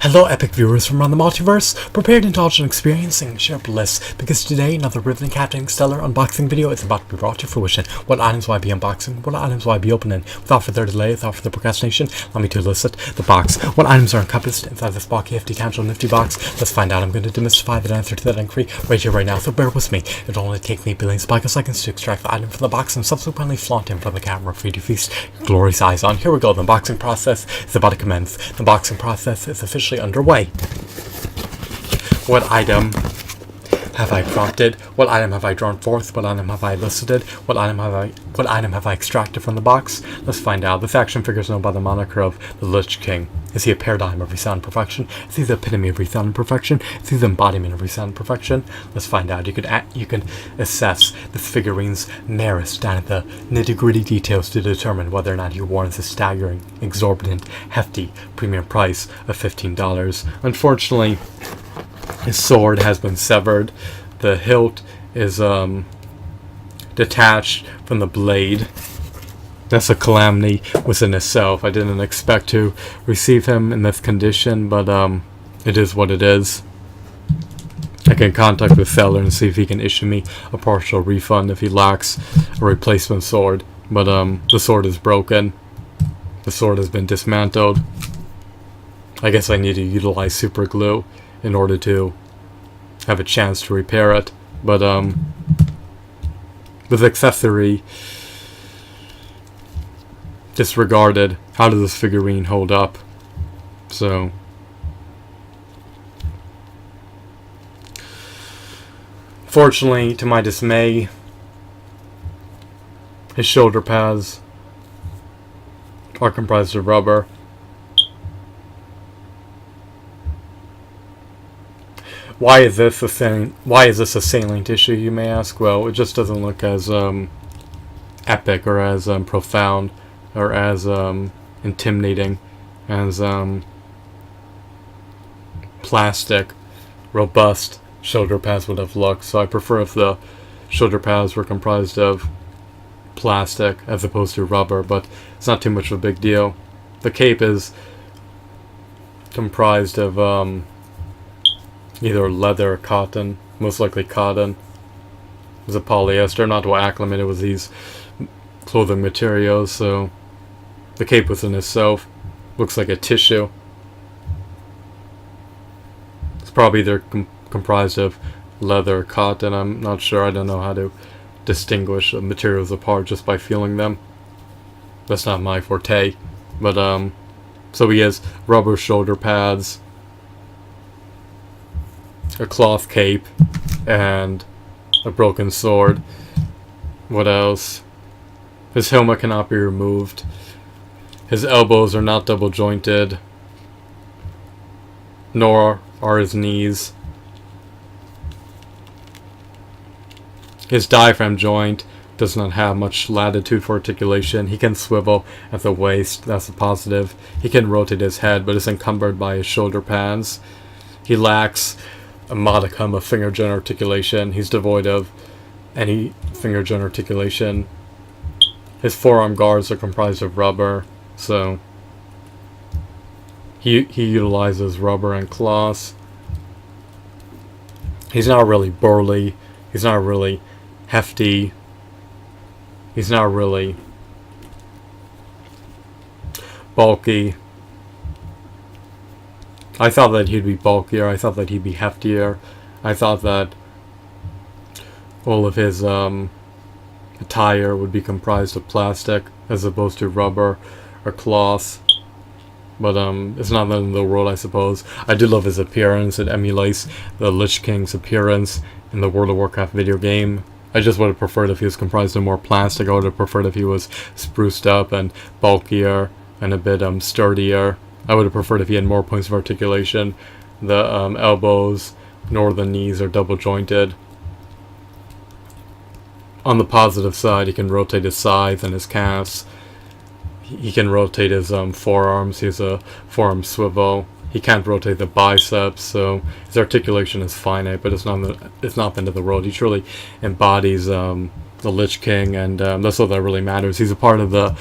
Hello epic viewers from around the multiverse, prepare to indulge in experiencing sheer bliss, because today another riveting Captain Stellar unboxing video is about to be brought to fruition. What items will I be unboxing? What items will I be opening? Without further delay, without further procrastination, let me to elicit the box. What items are encompassed inside this bulky, hefty, casual, nifty box? Let's find out. I'm going to demystify the answer to that inquiry right here, right now, so bear with me. It'll only take me billions of picoseconds to extract the item from the box and subsequently flaunt it in front of the camera for you to feast your glorious eyes on. Here we go, the unboxing process is about to commence. The unboxing process is officially underway. What item have I prompted? What item have I drawn forth? What item have I elicited? What item have I extracted from the box? Let's find out. This action figure is known by the moniker of the Lich King. Is he a paradigm of resound perfection? Is he the epitome of resound perfection? Is he the embodiment of resound perfection? Let's find out. You can assess this figurine's merits down at the nitty-gritty details to determine whether or not he warrants a staggering, exorbitant, hefty premium price of $15. Unfortunately, his sword has been severed. The hilt is detached from the blade. That's a calamity within itself. I didn't expect to receive him in this condition, but it is what it is. I can contact the seller and see if he can issue me a partial refund if he lacks a replacement sword. But the sword is broken. The sword has been dismantled. I guess I need to utilize super glue in order to have a chance to repair it. But with accessory disregarded, how does this figurine hold up? So fortunately, to my dismay, his shoulder pads are comprised of rubber. Why is this a salient issue, you may ask? Well, it just doesn't look as epic or as profound or as intimidating as plastic, robust shoulder pads would have looked. So I prefer if the shoulder pads were comprised of plastic as opposed to rubber, but it's not too much of a big deal. The cape is comprised of either leather or cotton, most likely cotton. It was a polyester, not well acclimated with these clothing materials, so the cape within itself looks like a tissue. It's probably either comprised of leather or cotton. I'm not sure. I don't know how to distinguish the materials apart just by feeling them. That's not my forte. But so he has rubber shoulder pads, a cloth cape, and a broken sword. What else? His helmet cannot be removed. His elbows are not double jointed, nor are his knees. His diaphragm joint does not have much latitude for articulation. He can swivel at the waist, that's a positive. He can rotate his head, but is encumbered by his shoulder pads. He lacks a modicum of finger joint articulation. He's devoid of any finger joint articulation. His forearm guards are comprised of rubber, so he utilizes rubber and cloth. He's not really burly. He's not really hefty. He's not really bulky. I thought that he'd be bulkier. I thought that he'd be heftier. I thought that all of his attire would be comprised of plastic as opposed to rubber or cloth. But it's not the end of the world, I suppose. I do love his appearance. It emulates the Lich King's appearance in the World of Warcraft video game. I just would have preferred if he was comprised of more plastic. I would have preferred if he was spruced up and bulkier and a bit sturdier. I would have preferred if he had more points of articulation. The elbows nor the knees are double jointed. On the positive side, he can rotate his sides and his calves. He can rotate his forearms. He has a forearm swivel. He can't rotate the biceps, so his articulation is finite, but it's not the end of the world. He truly embodies the Lich King, and that's all that really matters. He's a part of the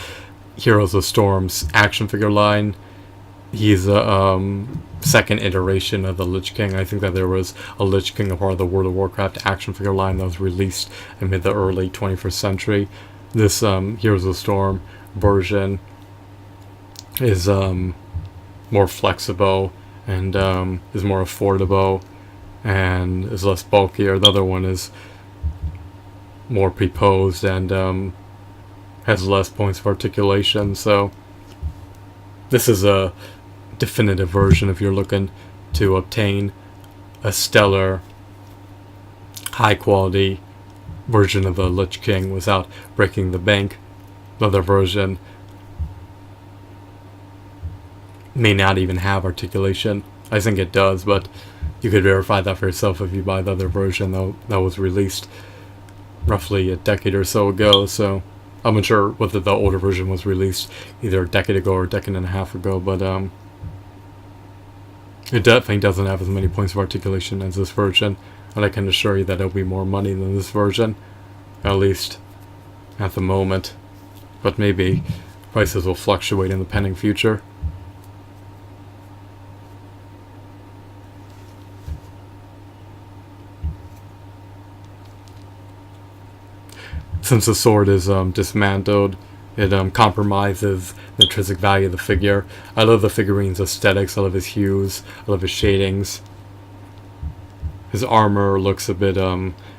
Heroes of Storm's action figure line. He's second iteration of the Lich King. I think that there was a Lich King, a part of the World of Warcraft action figure line that was released in the early 21st century. This Heroes of the Storm version is more flexible and is more affordable and is less bulkier. The other one is more preposed and has less points of articulation. So this is a definitive version if you're looking to obtain a stellar, high quality version of the Lich King without breaking the bank. The other version may not even have articulation. I think it does, but you could verify that for yourself if you buy the other version that was released roughly a decade or so ago. So I'm not sure whether the older version was released either a decade ago or a decade and a half ago, but it definitely doesn't have as many points of articulation as this version, and I can assure you that it'll be more money than this version, at least at the moment. But maybe prices will fluctuate in the pending future. Since the sword is dismantled, it compromises the intrinsic value of the figure. I love the figurine's aesthetics, I love his hues, I love his shadings. His armor looks a bit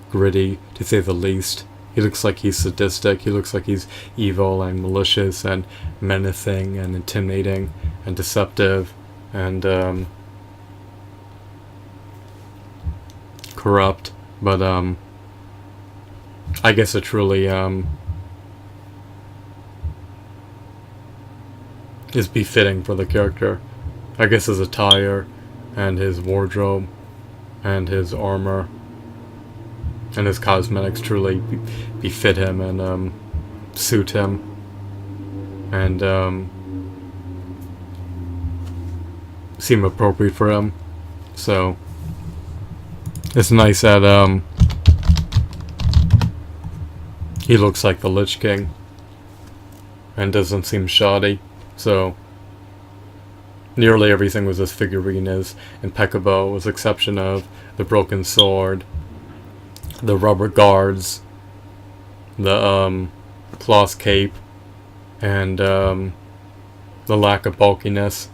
gritty, to say the least. He looks like he's sadistic, he looks like he's evil and malicious and menacing and intimidating and deceptive and corrupt, but I guess it truly is befitting for the character. I guess his attire and his wardrobe and his armor and his cosmetics truly befit him and suit him and seem appropriate for him. So it's nice that he looks like the Lich King and doesn't seem shoddy. So nearly everything with this figurine is impeccable, with the exception of the broken sword, the rubber guards, the cloth cape, and the lack of bulkiness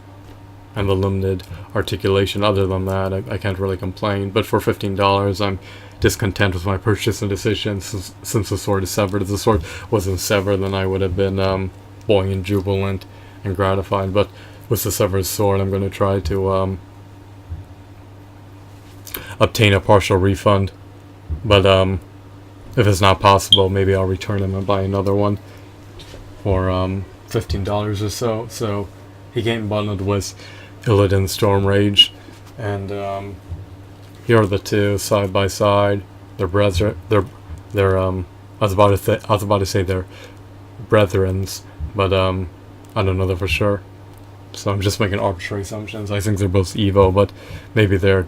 and the limited articulation. Other than that, I can't really complain. But for $15, I'm discontent with my purchase and decision since the sword is severed. If the sword wasn't severed, then I would have been buoyant, jubilant, and gratified. But with the severed sword, I'm going to try to obtain a partial refund. But if it's not possible, maybe I'll return him and buy another one for $15 or so. So he came bundled with Illidan Storm Rage, and here are the two side by side. They're I was about to say they're brethrens, but I don't know that for sure. So I'm just making arbitrary assumptions. I think they're both evil, but maybe they're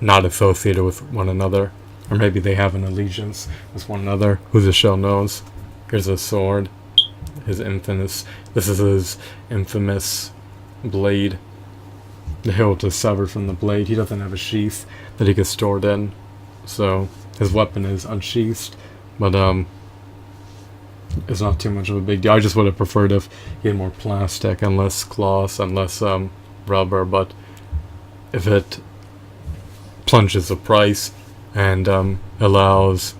not associated with one another, or maybe they have an allegiance with one another. Who the shell knows? Here's his sword, his infamous. This is his infamous blade. The hilt is severed from the blade. He doesn't have a sheath that he can store it in, so his weapon is unsheathed. But it's not too much of a big deal. I just would have preferred if he had more plastic and less cloth and less rubber. But if it plunges the price and allows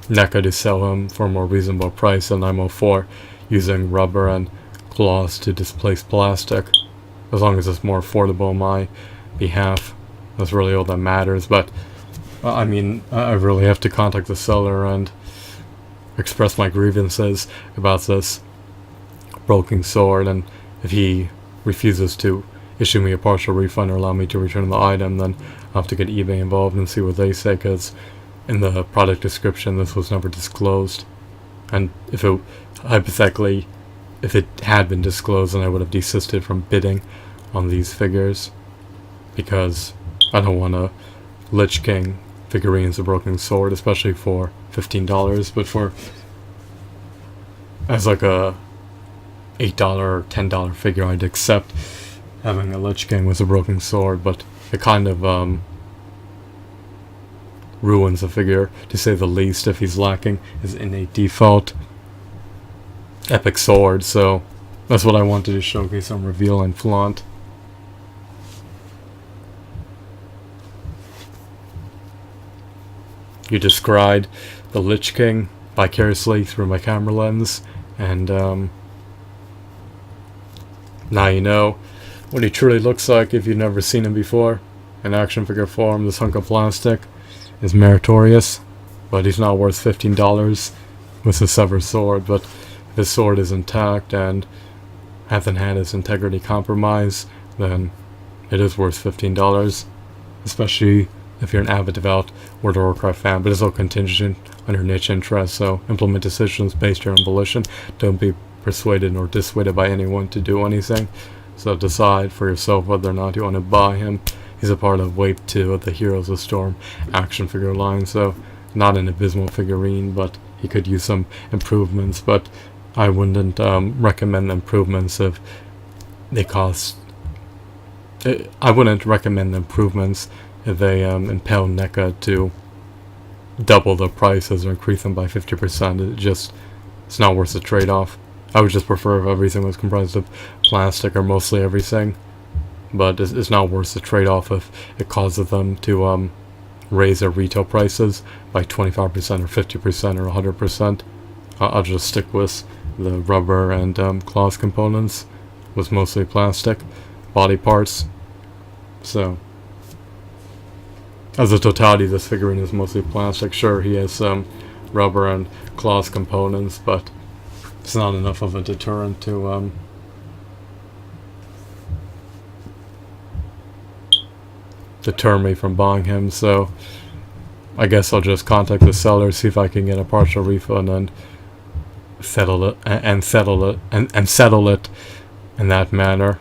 NECA to sell him for a more reasonable price, then I'm all for using rubber and cloth to displace plastic, as long as it's more affordable on my behalf. That's really all that matters. But I mean, I really have to contact the seller and express my grievances about this broken sword, and if he refuses to issue me a partial refund or allow me to return the item, then I'll have to get eBay involved and see what they say, because in the product description this was never disclosed. And if it, hypothetically, if it had been disclosed, then I would have desisted from bidding on these figures, because I don't want a Lich King figurines, a broken sword, especially for $15. But for as like a $8 or $10 figure, I'd accept having a Lich King with a broken sword, but it kind of ruins the figure, to say the least, if he's lacking his innate default epic sword. So that's what I wanted to showcase and reveal and flaunt. You described the Lich King vicariously through my camera lens, and now you know what he truly looks like if you've never seen him before. In action figure form, this hunk of plastic is meritorious, but he's not worth $15 with a severed sword. But if his sword is intact and hasn't had his integrity compromised, then it is worth $15, especially if you're an avid devout World of Warcraft fan. But it's all contingent on your niche interest, so implement decisions based on your own volition. Don't be persuaded nor dissuaded by anyone to do anything. So decide for yourself whether or not you want to buy him. He's a part of Wave 2 of the Heroes of Storm action figure line, so not an abysmal figurine, but he could use some improvements. But I wouldn't recommend improvements if they cost... I wouldn't recommend improvements if they impel NECA to double the prices or increase them by 50%. It's not worth the trade-off. I would just prefer if everything was comprised of plastic, or mostly everything. But it's not worth the trade-off if it causes them to raise their retail prices by 25% or 50% or 100%. I'll just stick with the rubber and cloth components, with mostly plastic body parts. So, as a totality, this figurine is mostly plastic. Sure, he has some rubber and cloth components, but it's not enough of a deterrent to deter me from buying him. So I guess I'll just contact the seller, see if I can get a partial refund and settle it and settle it in that manner.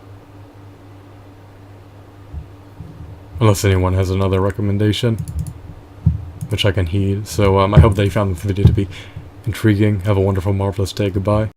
Unless anyone has another recommendation, which I can heed. So I hope that you found this video to be intriguing. Have a wonderful, marvelous day. Goodbye.